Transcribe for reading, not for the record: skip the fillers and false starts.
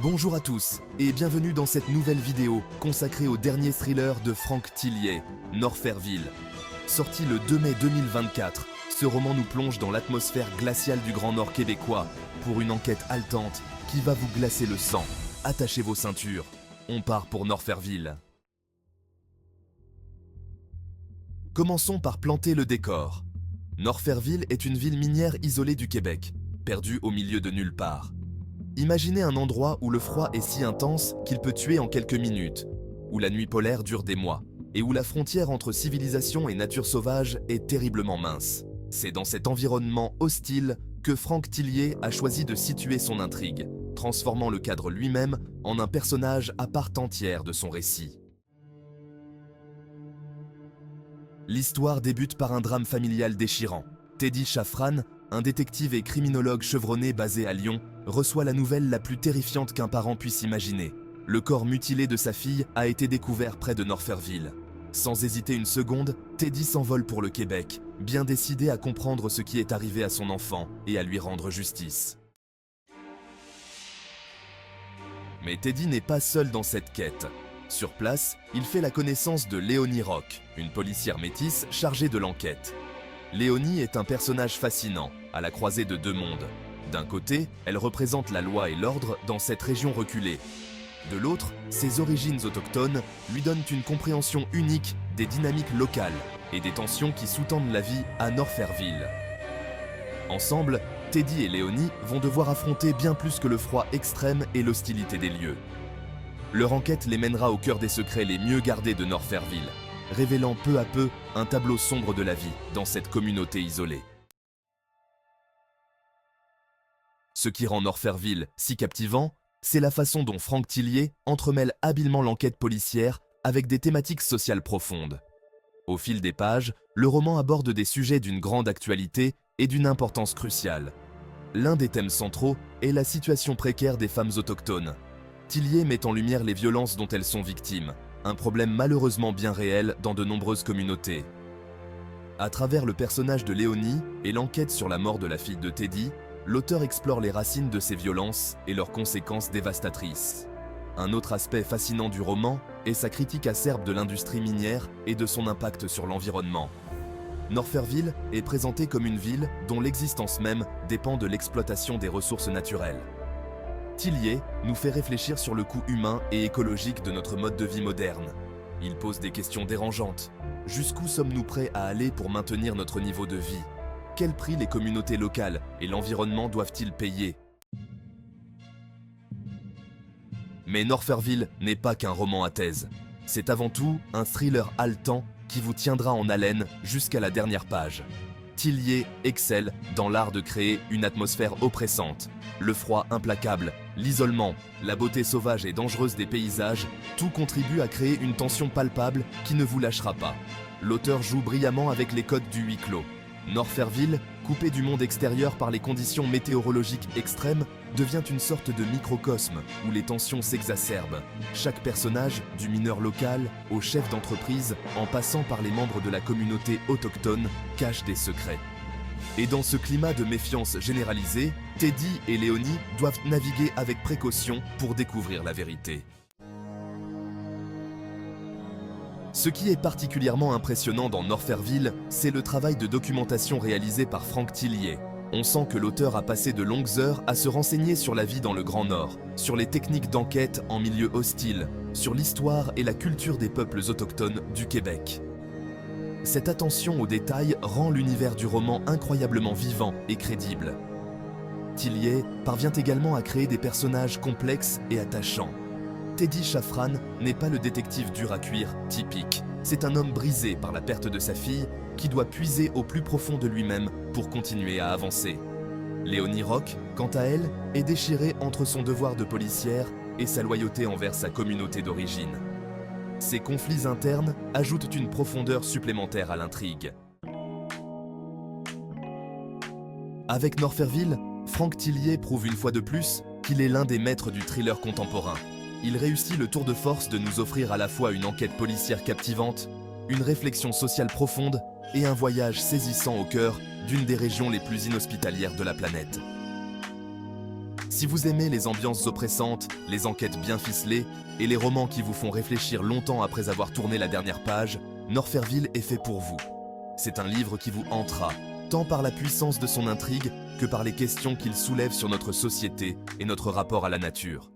Bonjour à tous et bienvenue dans cette nouvelle vidéo consacrée au dernier thriller de Frank Tillier, Norfairville. Sorti le 2 mai 2024, ce roman nous plonge dans l'atmosphère glaciale du Grand Nord québécois pour une enquête haletante qui va vous glacer le sang. Attachez vos ceintures, on part pour Norfairville. Commençons par planter le décor. Norfairville est une ville minière isolée du Québec, perdue au milieu de nulle part. Imaginez un endroit où le froid est si intense qu'il peut tuer en quelques minutes, où la nuit polaire dure des mois, et où la frontière entre civilisation et nature sauvage est terriblement mince. C'est dans cet environnement hostile que Frank Tillier a choisi de situer son intrigue, transformant le cadre lui-même en un personnage à part entière de son récit. L'histoire débute par un drame familial déchirant. Teddy Shafran, un détective et criminologue chevronné basé à Lyon, reçoit la nouvelle la plus terrifiante qu'un parent puisse imaginer. Le corps mutilé de sa fille a été découvert près de Norfairville. Sans hésiter une seconde, Teddy s'envole pour le Québec, bien décidé à comprendre ce qui est arrivé à son enfant et à lui rendre justice. Mais Teddy n'est pas seul dans cette quête. Sur place, il fait la connaissance de Léonie Rock, une policière métisse chargée de l'enquête. Léonie est un personnage fascinant, à la croisée de deux mondes. D'un côté, elle représente la loi et l'ordre dans cette région reculée. De l'autre, ses origines autochtones lui donnent une compréhension unique des dynamiques locales et des tensions qui sous-tendent la vie à Norfairville. Ensemble, Teddy et Léonie vont devoir affronter bien plus que le froid extrême et l'hostilité des lieux. Leur enquête les mènera au cœur des secrets les mieux gardés de Norfairville, révélant peu à peu un tableau sombre de la vie dans cette communauté isolée. Ce qui rend Norfairville si captivant, c'est la façon dont Frank Tillier entremêle habilement l'enquête policière avec des thématiques sociales profondes. Au fil des pages, le roman aborde des sujets d'une grande actualité et d'une importance cruciale. L'un des thèmes centraux est la situation précaire des femmes autochtones. Tillier met en lumière les violences dont elles sont victimes, un problème malheureusement bien réel dans de nombreuses communautés. À travers le personnage de Léonie et l'enquête sur la mort de la fille de Teddy, l'auteur explore les racines de ces violences et leurs conséquences dévastatrices. Un autre aspect fascinant du roman est sa critique acerbe de l'industrie minière et de son impact sur l'environnement. Norfairville est présentée comme une ville dont l'existence même dépend de l'exploitation des ressources naturelles. Tillier nous fait réfléchir sur le coût humain et écologique de notre mode de vie moderne. Il pose des questions dérangeantes. Jusqu'où sommes-nous prêts à aller pour maintenir notre niveau de vie ? Quel prix les communautés locales et l'environnement doivent-ils payer ? Mais Norfairville n'est pas qu'un roman à thèse. C'est avant tout un thriller haletant qui vous tiendra en haleine jusqu'à la dernière page. Tillier excelle dans l'art de créer une atmosphère oppressante. Le froid implacable, l'isolement, la beauté sauvage et dangereuse des paysages, tout contribue à créer une tension palpable qui ne vous lâchera pas. L'auteur joue brillamment avec les codes du huis clos. Norfairville, coupé du monde extérieur par les conditions météorologiques extrêmes, devient une sorte de microcosme où les tensions s'exacerbent. Chaque personnage, du mineur local au chef d'entreprise, en passant par les membres de la communauté autochtone, cache des secrets. Et dans ce climat de méfiance généralisée, Teddy et Léonie doivent naviguer avec précaution pour découvrir la vérité. Ce qui est particulièrement impressionnant dans Norfairville, c'est le travail de documentation réalisé par Frank Tillier. On sent que l'auteur a passé de longues heures à se renseigner sur la vie dans le Grand Nord, sur les techniques d'enquête en milieu hostile, sur l'histoire et la culture des peuples autochtones du Québec. Cette attention aux détails rend l'univers du roman incroyablement vivant et crédible. Tillier parvient également à créer des personnages complexes et attachants. Teddy Shafran n'est pas le détective dur à cuire typique. C'est un homme brisé par la perte de sa fille qui doit puiser au plus profond de lui-même pour continuer à avancer. Léonie Rock, quant à elle, est déchirée entre son devoir de policière et sa loyauté envers sa communauté d'origine. Ces conflits internes ajoutent une profondeur supplémentaire à l'intrigue. Avec Norfairville, Frank Tillier prouve une fois de plus qu'il est l'un des maîtres du thriller contemporain. Il réussit le tour de force de nous offrir à la fois une enquête policière captivante, une réflexion sociale profonde et un voyage saisissant au cœur d'une des régions les plus inhospitalières de la planète. Si vous aimez les ambiances oppressantes, les enquêtes bien ficelées et les romans qui vous font réfléchir longtemps après avoir tourné la dernière page, Norferville est fait pour vous. C'est un livre qui vous hantera, tant par la puissance de son intrigue que par les questions qu'il soulève sur notre société et notre rapport à la nature.